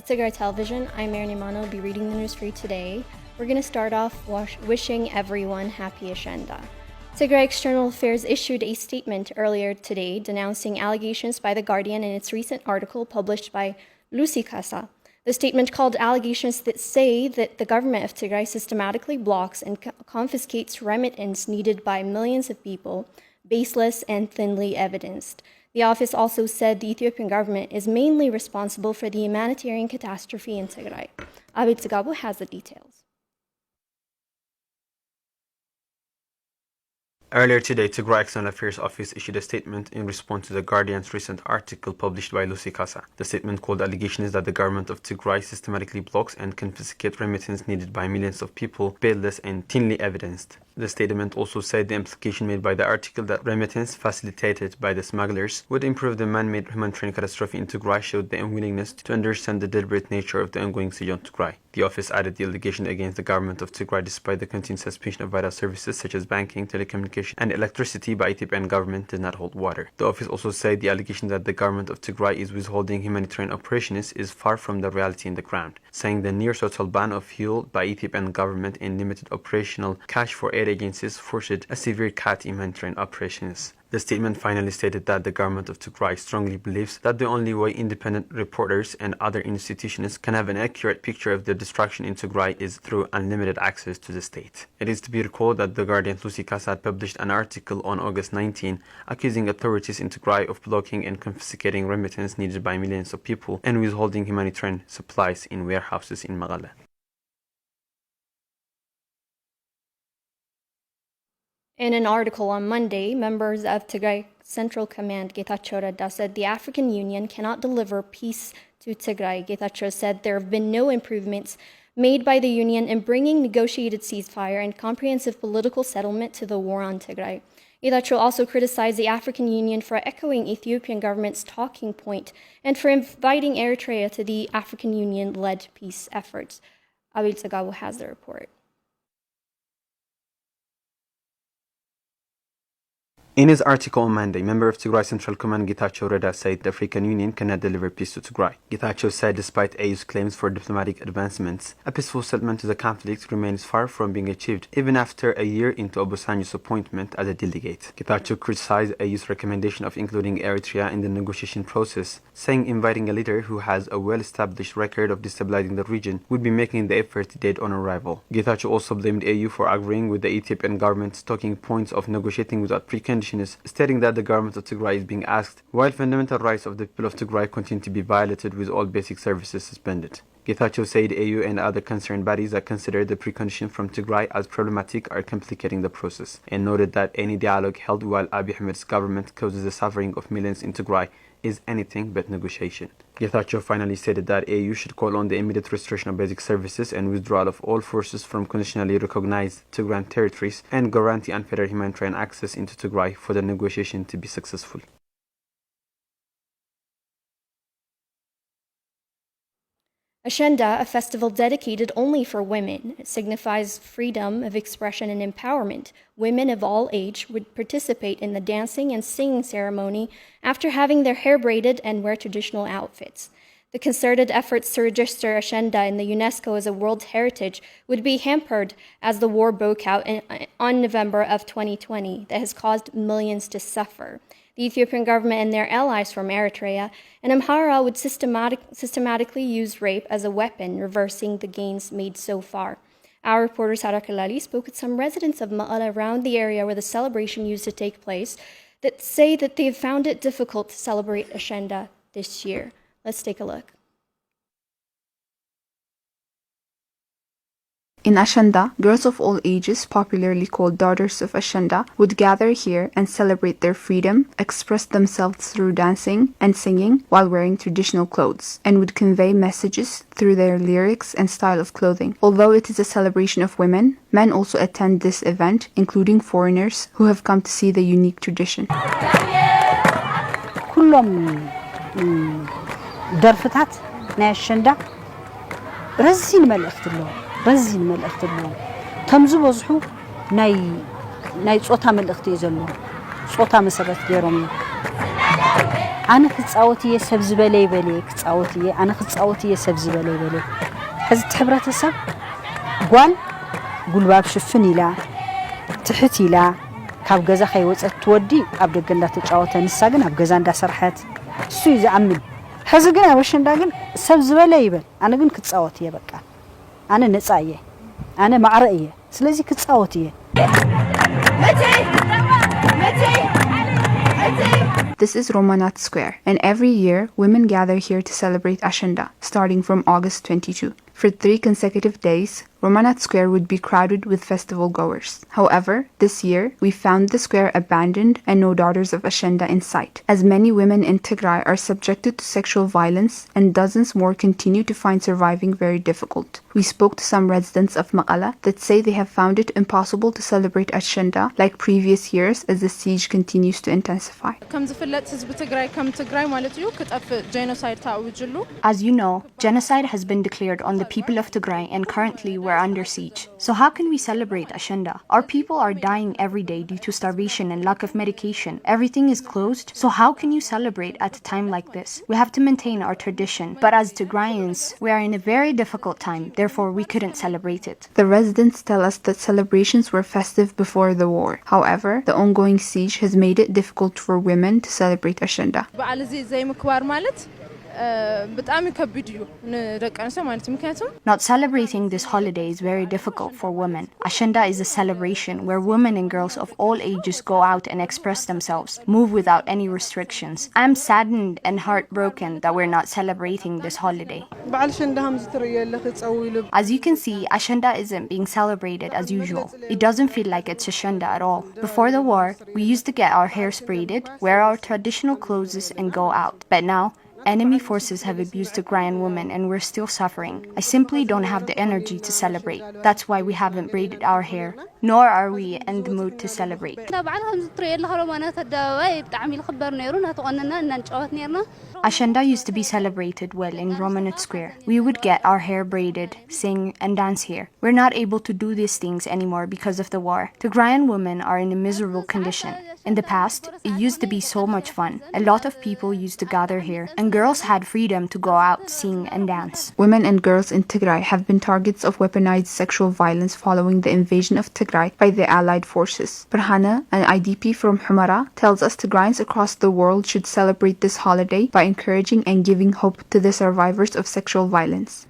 Tigrai Television. I'm Mary Nimano. I'll be reading the news for you today. We're going to start off wishing everyone happy Ashenda. Tigray External Affairs issued a statement earlier today denouncing allegations by The Guardian in its recent article published by Lucy Casa. The statement called allegations that say that the government of Tigray systematically blocks and confiscates remittance needed by millions of people, baseless and thinly evidenced. The office also said the Ethiopian government is mainly responsible for the humanitarian catastrophe in Tigray. Abid Zagabu has the details. Earlier today, Tigray External Affairs Office issued a statement in response to The Guardian's recent article published by Lucy Casa. The statement called allegations that the government of Tigray systematically blocks and confiscates remittance needed by millions of people, baseless and thinly evidenced. The statement also said the implication made by the article that remittance facilitated by the smugglers would improve the man-made humanitarian catastrophe in Tigray showed the unwillingness to understand the deliberate nature of the ongoing siege on Tigray. The office added the allegation against the government of Tigray despite the continued suspension of vital services such as banking, telecommunication, and electricity by Ethiopian government did not hold water. The office also said the allegation that the government of Tigray is withholding humanitarian operations is far from the reality in the ground, saying the near total ban of fuel by Ethiopian government and limited operational cash for aid agencies forced a severe cut in humanitarian operations. The statement finally stated that the government of Tigray strongly believes that the only way independent reporters and other institutions can have an accurate picture of the destruction in Tigray is through unlimited access to the state. It is to be recalled that The Guardian Lucy Casa had published an article on August 19 accusing authorities in Tigray of blocking and confiscating remittance needed by millions of people and withholding humanitarian supplies in warehouses in Magala. In an article on Monday, members of Tigray Central Command Getachew Reda said the African Union cannot deliver peace to Tigray. Getachew said there have been no improvements made by the Union in bringing negotiated ceasefire and comprehensive political settlement to the war on Tigray. Getachew also criticized the African Union for echoing Ethiopian government's talking point and for inviting Eritrea to the African Union-led peace efforts. Abil Zagabu has the report. In his article on Monday, member of Tigray Central Command Getachew Reda said the African Union cannot deliver peace to Tigray. Getachew said despite AU's claims for diplomatic advancements, a peaceful settlement to the conflict remains far from being achieved, even after a year into Obasanjo's appointment as a delegate. Getachew criticized AU's recommendation of including Eritrea in the negotiation process, saying inviting a leader who has a well-established record of destabilizing the region would be making the effort dead on arrival. Getachew also blamed AU for agreeing with the Ethiopian government's talking points of negotiating without preconditions, stating that the government of Tigray is being asked, while fundamental rights of the people of Tigray continue to be violated with all basic services suspended. Getachew said AU and other concerned bodies that consider the precondition from Tigray as problematic are complicating the process, and noted that any dialogue held while Abiy Ahmed's government causes the suffering of millions in Tigray is anything but negotiation. Getachew finally stated that AU should call on the immediate restoration of basic services and withdrawal of all forces from conditionally recognized Tigrayan territories and guarantee unfettered humanitarian access into Tigray for the negotiation to be successful. Ashenda, a festival dedicated only for women, signifies freedom of expression and empowerment. Women of all age would participate in the dancing and singing ceremony after having their hair braided and wear traditional outfits. The concerted efforts to register Ashenda in the UNESCO as a World Heritage would be hampered as the war broke out on November of 2020 that has caused millions to suffer. The Ethiopian government and their allies from Eritrea and Amhara would systematically use rape as a weapon, reversing the gains made so far. Our reporter Sarah Kalali spoke with some residents of Ma'ala around the area where the celebration used to take place that say that they've found it difficult to celebrate Ashenda this year. Let's take a look. In Ashenda, girls of all ages, popularly called daughters of Ashenda, would gather here and celebrate their freedom, express themselves through dancing and singing while wearing traditional clothes, and would convey messages through their lyrics and style of clothing. Although it is a celebration of women, men also attend this event, including foreigners who have come to see the unique tradition. بزين ملأخت اللون تمزو وزحو ناي صوتا ملأختي زلون صوتا مسرت جيرومي أنا كتصاوتي سب زبالي بلي كتصاوتي أنا كتصاوتي سب زبالي بلي حز تحبرت السب قال قول باب شفني لا تحتي لا كاب جزا خي وصت تودي أبدا قلنا تجاوت نساقن أب جزا ندا سرحت سوي زعمل حز قنا وش نداقن سب زبالي بل أنا قن كتصاوتي بقى أنا نصاية أنا معرقية سلازي كتصاوتي This is Romanat Square, and every year women gather here to celebrate Ashanda, starting from August 22. For 3 consecutive days, Romanat Square would be crowded with festival goers. However, this year, we found the square abandoned and no daughters of Ashanda in sight, as many women in Tigray are subjected to sexual violence and dozens more continue to find surviving very difficult. We spoke to some residents of Maqala that say they have found it impossible to celebrate Ashanda like previous years as the siege continues to intensify. As you know, genocide has been declared on the people of Tigray and currently we're under siege. So how can we celebrate Ashanda? Our people are dying every day due to starvation and lack of medication. Everything is closed. So how can you celebrate at a time like this? We have to maintain our tradition. But as Tigrayans, we are in a very difficult time. Therefore, we couldn't celebrate it. The residents tell us that celebrations were festive before the war. However, the ongoing siege has made it difficult for women to celebrate Ashanda. Not celebrating this holiday is very difficult for women. Ashanda is a celebration where women and girls of all ages go out and express themselves, move without any restrictions. I am saddened and heartbroken that we're not celebrating this holiday. As you can see, Ashanda isn't being celebrated as usual. It doesn't feel like it's Ashanda at all. Before the war, we used to get our hair braided, wear our traditional clothes and go out. But now, enemy forces have abused Tigrayan women and we're still suffering. I simply don't have the energy to celebrate. That's why we haven't braided our hair, nor are we in the mood to celebrate. Ashanda used to be celebrated well in Romanat Square. We would get our hair braided, sing, and dance here. We're not able to do these things anymore because of the war. Tigrayan women are in a miserable condition. In the past, it used to be so much fun. A lot of people used to gather here, and girls had freedom to go out, sing, and dance. Women and girls in Tigray have been targets of weaponized sexual violence following the invasion of Tigray by the Allied forces. Farhana, an IDP from Humara, tells us Tigrayans across the world should celebrate this holiday by encouraging and giving hope to the survivors of sexual violence.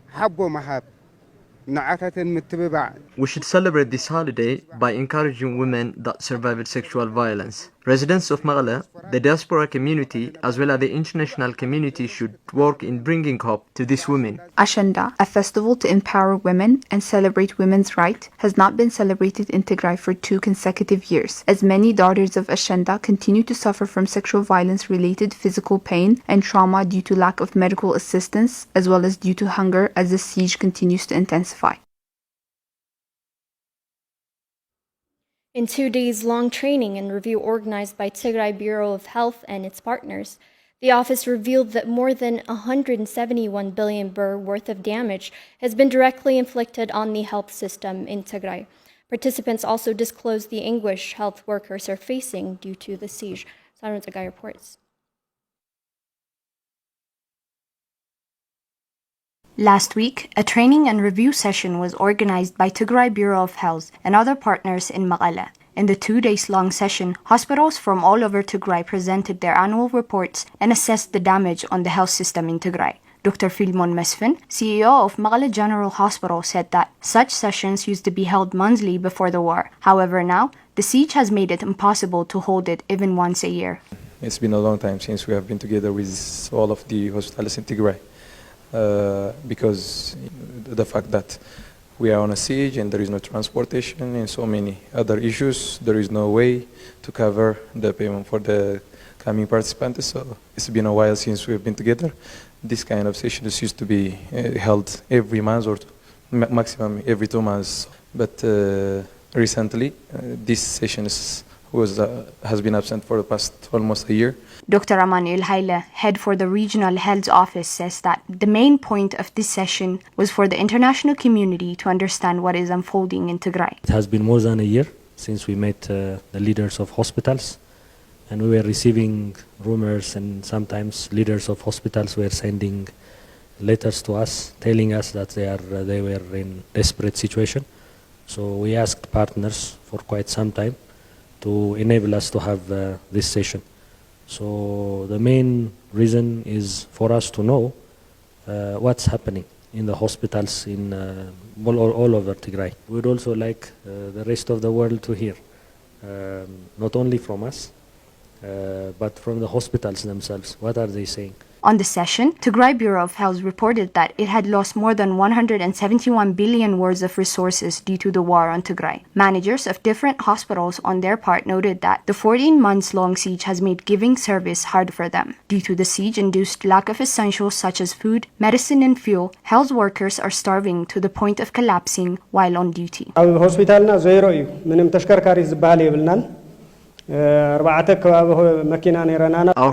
We should celebrate this holiday by encouraging women that survived sexual violence. Residents of Maqala, the diaspora community, as well as the international community should work in bringing hope to these women. Ashanda, a festival to empower women and celebrate women's rights, has not been celebrated in Tigray for 2 consecutive years, as many daughters of Ashanda continue to suffer from sexual violence-related physical pain and trauma due to lack of medical assistance, as well as due to hunger as the siege continues to intensify. In 2 days-long training and review organized by Tigray Bureau of Health and its partners, the office revealed that more than 171 billion birr worth of damage has been directly inflicted on the health system in Tigray. Participants also disclosed the anguish health workers are facing due to the siege. Sarun Tigray reports. Last week, a training and review session was organized by Tigray Bureau of Health and other partners in Maqala. In the 2-day-long session, hospitals from all over Tigray presented their annual reports and assessed the damage on the health system in Tigray. Dr. Filmon Mesfin, CEO of Maqala General Hospital, said that such sessions used to be held monthly before the war. However, now, the siege has made it impossible to hold it even once a year. It's been a long time since we have been together with all of the hospitals in Tigray. Because the fact that we are on a siege and there is no transportation and so many other issues, there is no way to cover the payment for the coming participants. So it's been a while since we've been together. This kind of sessions used to be held every month or maximum every 2 months. But recently, this sessions has been absent for the past almost a year. Dr. Amanuel Haile, head for the Regional Health Office, says that the main point of this session was for the international community to understand what is unfolding in Tigray. It has been more than a year since we met the leaders of hospitals and we were receiving rumors, and sometimes leaders of hospitals were sending letters to us telling us that they were in desperate situation. So we asked partners for quite some time to enable us to have this session. So the main reason is for us to know what's happening in the hospitals in all over Tigray. We'd also like the rest of the world to hear, not only from us, but from the hospitals themselves. What are they saying? On the session, Tigray Bureau of Health reported that it had lost more than 171 billion words of resources due to the war on Tigray. Managers of different hospitals on their part noted that the 14 months long siege has made giving service hard for them. Due to the siege-induced lack of essentials such as food, medicine and fuel, health workers are starving to the point of collapsing while on duty. Our hospitalna zero እዩ ምንም ተሽከርካሪ ዝባል ይብልናል Our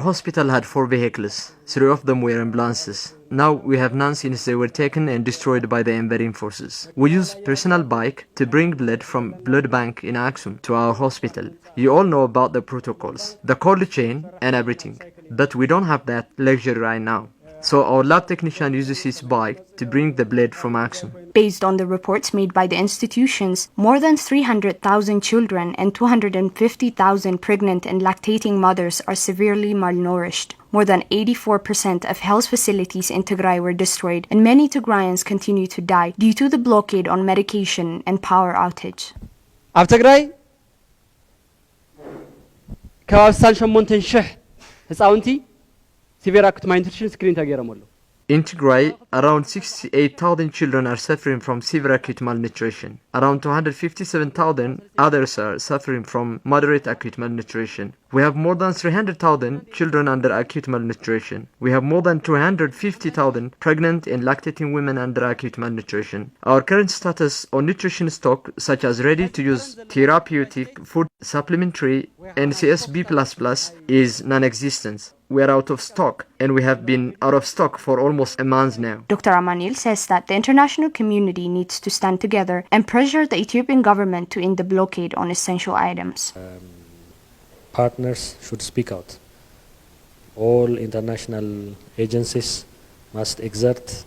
hospital had 4 vehicles. 3 of them were ambulances. Now we have none since they were taken and destroyed by the invading forces. We use personal bike to bring blood from blood bank in Aksum to our hospital. You all know about the protocols, the cold chain and everything. But we don't have that luxury right now. So our lab technician uses his bike to bring the blood from Aksum. Based on the reports made by the institutions, more than 300,000 children and 250,000 pregnant and lactating mothers are severely malnourished. More than 84% of health facilities in Tigray were destroyed, and many Tigrayans continue to die due to the blockade on medication and power outage. ኣብ ትግራይ ከባቢ 68,000 ህፃውንቲ severe acute malnutrition screen ተገይሮም ኣለዉ In Tigray, around 68,000 children are suffering from severe acute malnutrition. Around 257,000 others are suffering from moderate acute malnutrition. We have more than 300,000 children under acute malnutrition. We have more than 250,000 pregnant and lactating women under acute malnutrition. Our current status on nutrition stock, such as ready-to-use therapeutic food supplementary and CSB++, is non-existent. We are out of stock, and we have been out of stock for almost a month now. Dr. Amanil says that the international community needs to stand together and pressure the Ethiopian government to end the blockade on essential items. Partners should speak out. All international agencies must exert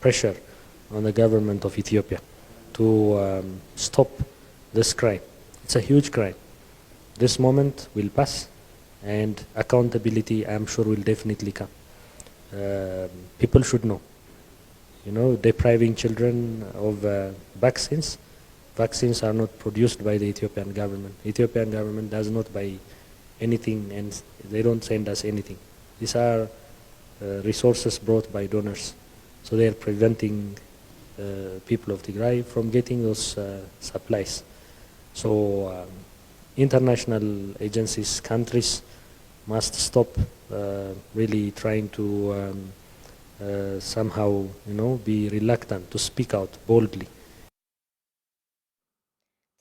pressure on the government of Ethiopia to stop this crime. It's a huge crime. This moment will pass, and accountability, I'm sure, will definitely come. People should know. Depriving children of vaccines. Vaccines are not produced by the Ethiopian government. Ethiopian government does not buy anything, and they don't send us anything. These are resources brought by donors. So they are preventing people of Tigray from getting those supplies. So international agencies, countries must stop really trying to somehow, be reluctant to speak out boldly.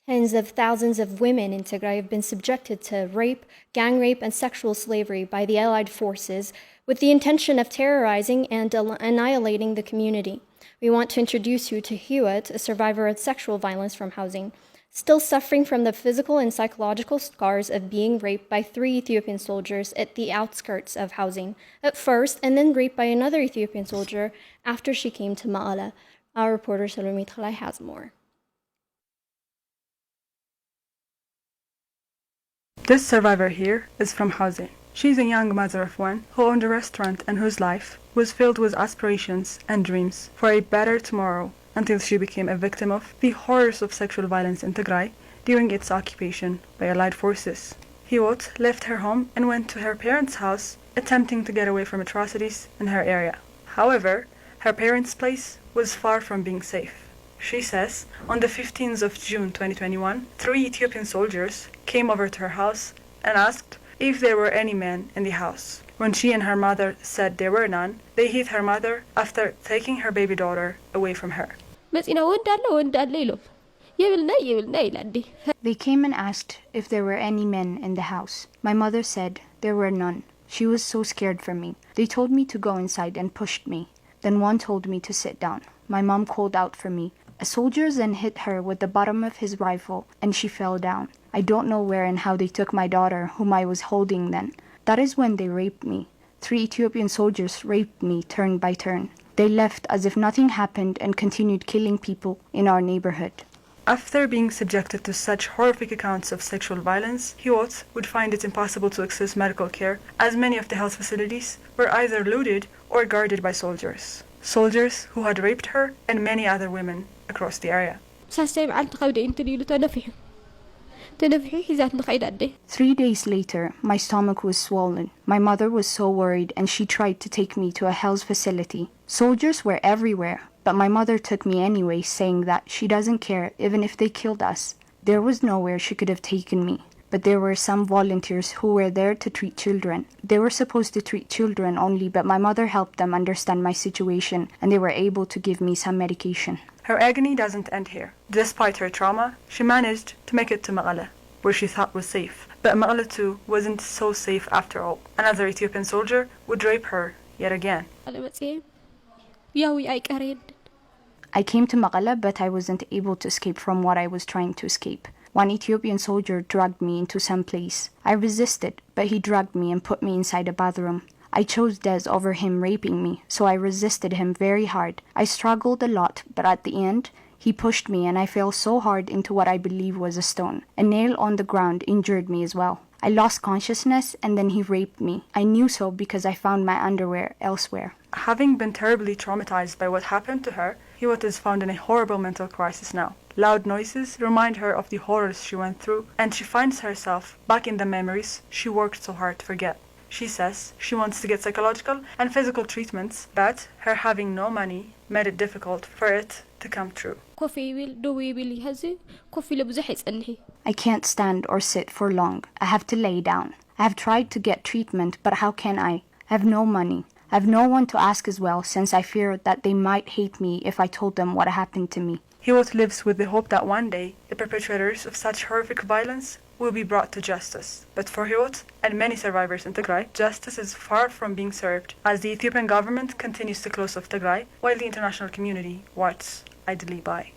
Tens of thousands of women in Tigray have been subjected to rape, gang rape, and sexual slavery by the Allied forces with the intention of terrorizing and annihilating the community. We want to introduce you to Hewitt, a survivor of sexual violence from housing, still suffering from the physical and psychological scars of being raped by 3 Ethiopian soldiers at the outskirts of housing at first, and then raped by another Ethiopian soldier after she came to Ma'ala. Our reporter Salome Tchalai has more. This survivor here is from housing. She's a young mother of 1 who owned a restaurant and whose life was filled with aspirations and dreams for a better tomorrow, until she became a victim of the horrors of sexual violence in Tigray during its occupation by Allied forces. Hiwot left her home and went to her parents' house, attempting to get away from atrocities in her area. However, her parents' place was far from being safe. She says on the 15th of June 2021, 3 Ethiopian soldiers came over to her house and asked if there were any men in the house. When she and her mother said there were none, they hit her mother after taking her baby daughter away from her. They came and asked if there were any men in the house. My mother said there were none. She was so scared for me. They told me to go inside and pushed me. Then one told me to sit down. My mom called out for me. A soldier then hit her with the bottom of his rifle and she fell down. I don't know where and how they took my daughter, whom I was holding then. That is when they raped me. 3 Ethiopian soldiers raped me turn by turn. They left as if nothing happened and continued killing people in our neighborhood. After being subjected to such horrific accounts of sexual violence, Hiwot would find it impossible to access medical care, as many of the health facilities were either looted or guarded by soldiers. Soldiers who had raped her and many other women across the area. 3 days later, my stomach was swollen. My mother was so worried and she tried to take me to a health facility. Soldiers were everywhere, but my mother took me anyway, saying that she doesn't care even if they killed us. There was nowhere she could have taken me, but there were some volunteers who were there to treat children. They were supposed to treat children only, but my mother helped them understand my situation and they were able to give me some medication. Her agony doesn't end here. Despite her trauma, she managed to make it to Maqala, where she thought was safe. But Maqala too wasn't so safe after all. Another Ethiopian soldier would rape her yet again. I came to Maqala, but I wasn't able to escape from what I was trying to escape. One Ethiopian soldier dragged me into some place. I resisted, but he dragged me and put me inside a bathroom. I chose Des over him raping me, so I resisted him very hard. I struggled a lot, but at the end, he pushed me and I fell so hard into what I believe was a stone. A nail on the ground injured me as well. I lost consciousness and then he raped me. I knew so because I found my underwear elsewhere. Having been terribly traumatized by what happened to her, Hiwot is found in a horrible mental crisis now. Loud noises remind her of the horrors she went through, and she finds herself back in the memories she worked so hard to forget. She says she wants to get psychological and physical treatments, but her having no money made it difficult for it to come true. I can't stand or sit for long. I have to lay down. I have tried to get treatment, but how can I? I have no money. I have no one to ask as well, since I fear that they might hate me if I told them what happened to me. Hiwot lives with the hope that one day the perpetrators of such horrific violence will be brought to justice. But for Hiwot and many survivors in Tigray, justice is far from being served, as the Ethiopian government continues to close off Tigray, while the international community watches idly by.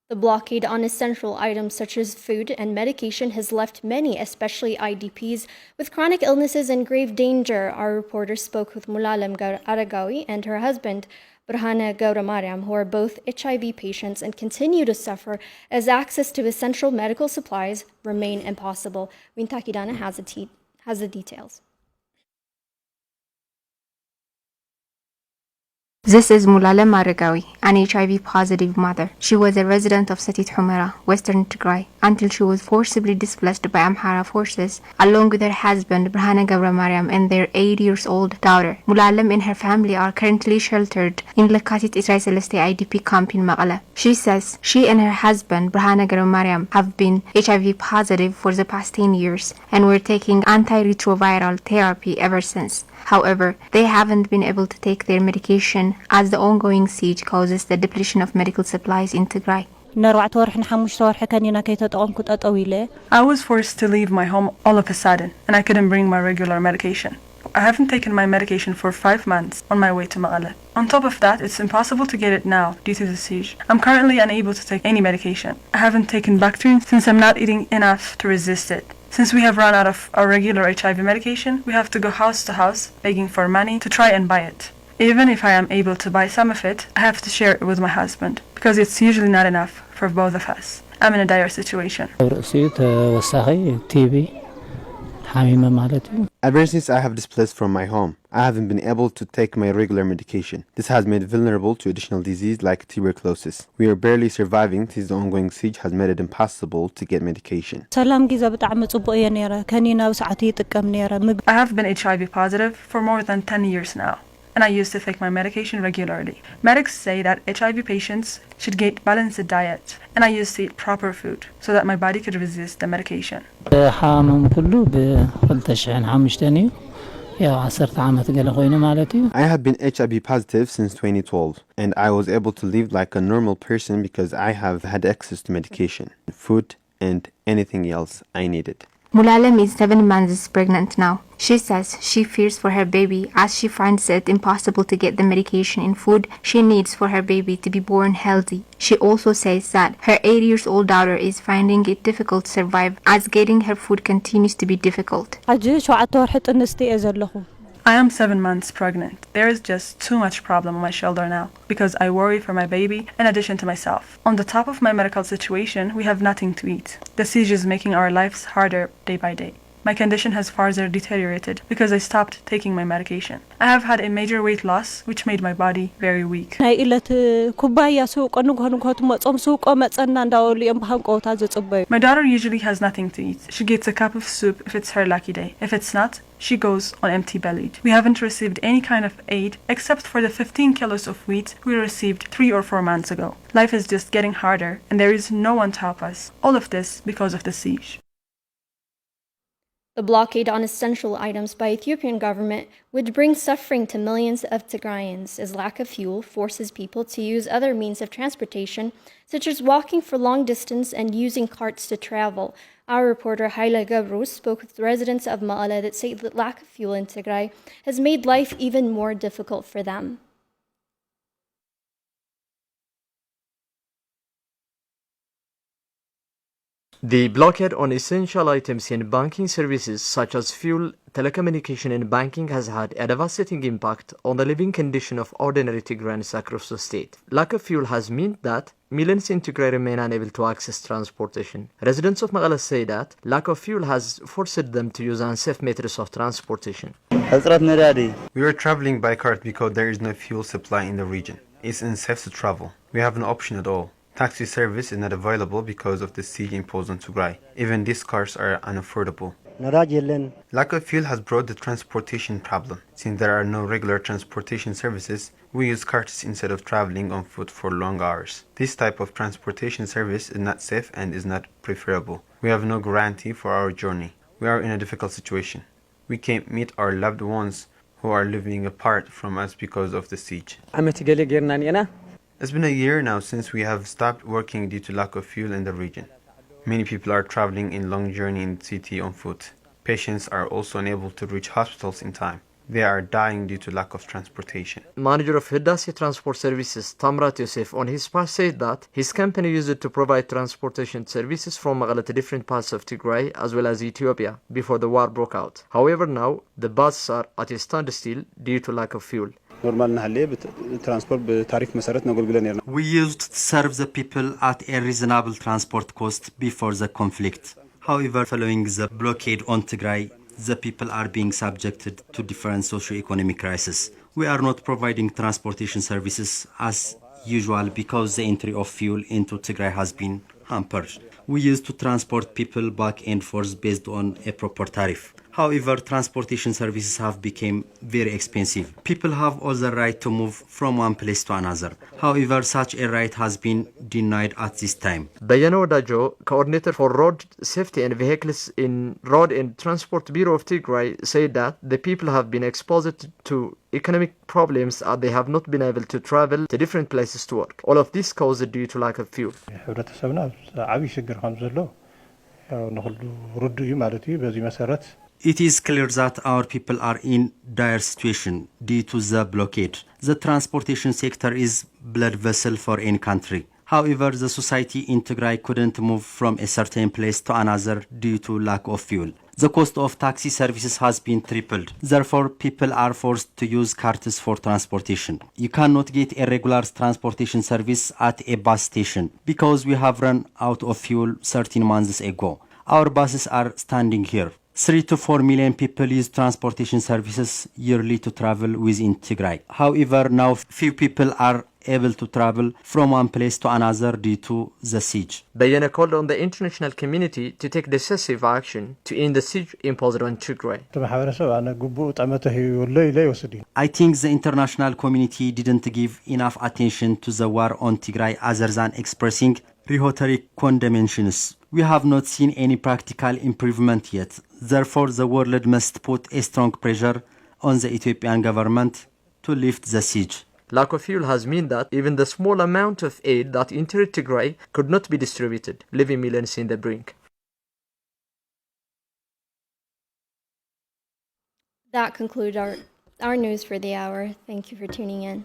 The blockade on essential items such as food and medication has left many, especially IDPs, with chronic illnesses in grave danger. Our reporter spoke with Mulalem Aragawi and her husband, Brhana Gauramariam, who are both HIV patients and continue to suffer as access to essential medical supplies remain impossible. Wintakidana has the details. This is Mulala Maragawi, an HIV-positive mother. She was a resident of Satit Humera, Western Tigray, until she was forcibly displaced by Amhara forces, along with her husband, Brhana Gauramariam, and their 8-year-old daughter. Mulalam and her family are currently sheltered in Lakatit Tigray Celeste IDP camp in Maqala. She says she and her husband, Brhana Gauramariam, have been HIV-positive for the past 10 years and were taking antiretroviral therapy ever since. However, they haven't been able to take their medication as the ongoing siege causes the depletion of medical supplies in Tigray. I was forced to leave my home all of a sudden, and I couldn't bring my regular medication. I haven't taken my medication for 5 months on my way to Maqala. On top of that, it's impossible to get it now due to the siege. I'm currently unable to take any medication. I haven't taken Bactrim since I'm not eating enough to resist it. Since we have run out of our regular HIV medication, we have to go house to house begging for money to try and buy it. Even if I am able to buy some of it, I have to share it with my husband because it's usually not enough for both of us. I'm in a dire situation. Ever since I have displaced from my home, I haven't been able to take my regular medication. This has made vulnerable to additional disease like tuberculosis. We are barely surviving since the ongoing siege has made it impossible to get medication. I have been HIV positive for more than 10 years now, and I used to take my medication regularly. Medics say that HIV patients should get balanced diet, and I used to eat proper food so that my body could resist the medication. I have been HIV positive since 2012, and I was able to live like a normal person because I have had access to medication, food, and anything else I needed. Mulalem is 7 months pregnant now. She says she fears for her baby as she finds it impossible to get the medication and food she needs for her baby to be born healthy. She also says that her 8-year-old daughter is finding it difficult to survive as getting her food continues to be difficult. I am 7 months pregnant. There is just too much problem on my shoulder now because I worry for my baby in addition to myself. On the top of my medical situation, we have nothing to eat. The siege is making our lives harder day by day. My condition has further deteriorated because I stopped taking my medication. I have had a major weight loss which made my body very weak. My daughter usually has nothing to eat. She gets a cup of soup if it's her lucky day. If it's not, she goes on empty-bellied. We haven't received any kind of aid except for the 15 kilos of wheat we received 3 or 4 months ago. Life is just getting harder and there is no one to help us. All of this because of the siege. The blockade on essential items by Ethiopian government would bring suffering to millions of Tigrayans as lack of fuel forces people to use other means of transportation, such as walking for long distance and using carts to travel. Our reporter Haila Gabrus spoke with residents of Ma'ala that say that lack of fuel in Tigray has made life even more difficult for them. The blockade on essential items in banking services such as fuel, telecommunication and banking has had a devastating impact on the living condition of ordinary Tigrayans across the state. Lack of fuel has meant that millions in Tigray remain unable to access transportation. Residents of Maqala say that lack of fuel has forced them to use unsafe methods of transportation. We were traveling by cart because there is no fuel supply in the region. It's unsafe to travel. We have no option at all. Taxi service is not available because of the siege imposed on Tigray. Even these cars are unaffordable. Lack of fuel has brought the transportation problem. Since there are no regular transportation services, we use carts instead of traveling on foot for long hours. This type of transportation service is not safe and is not preferable. We have no guarantee for our journey. We are in a difficult situation. We can't meet our loved ones who are living apart from us because of the siege. It's been a year now since we have stopped working due to lack of fuel in the region. Many people are traveling in long journey in the city on foot. Patients are also unable to reach hospitals in time. They are dying due to lack of transportation. Manager of Hiddasi Transport Services, Tamrat Yosef, on his part said that his company used it to provide transportation services from Maqala to different parts of Tigray as well as Ethiopia before the war broke out. However, now the buses are at a standstill due to lack of fuel. We used to serve the people at a reasonable transport cost before the conflict. However, following the blockade on Tigray, the people are being subjected to different socio-economic crises. We are not providing transportation services as usual because the entry of fuel into Tigray has been hampered. We used to transport people back and forth based on a proper tariff. However, transportation services have become very expensive. People have all the right to move from one place to another. However, such a right has been denied at this time. Bayano Dajo, coordinator for road safety and vehicles in Road and Transport Bureau of Tigray, said that the people have been exposed to economic problems as they have not been able to travel to different places to work. All of this caused due to lack of fuel. It is clear that our people are in dire situation due to the blockade. The transportation sector is blood vessel for any country. However, the society in Tigray couldn't move from a certain place to another due to lack of fuel. The cost of taxi services has been tripled. Therefore, people are forced to use carts for transportation. You cannot get a regular transportation service at a bus station because we have run out of fuel 13 months ago. Our buses are standing here. 3 to 4 million people use transportation services yearly to travel within Tigray. However, now few people are able to travel from one place to another due to the siege. Bayana called on the international community to take decisive action to end the siege imposed on Tigray. I think the international community didn't give enough attention to the war on Tigray other than expressing rhetoric condemnations. We have not seen any practical improvement yet. Therefore, the world must put a strong pressure on the Ethiopian government to lift the siege. Lack of fuel has meant that even the small amount of aid that entered Tigray could not be distributed, leaving millions in the brink. That concludes our news for the hour. Thank you for tuning in.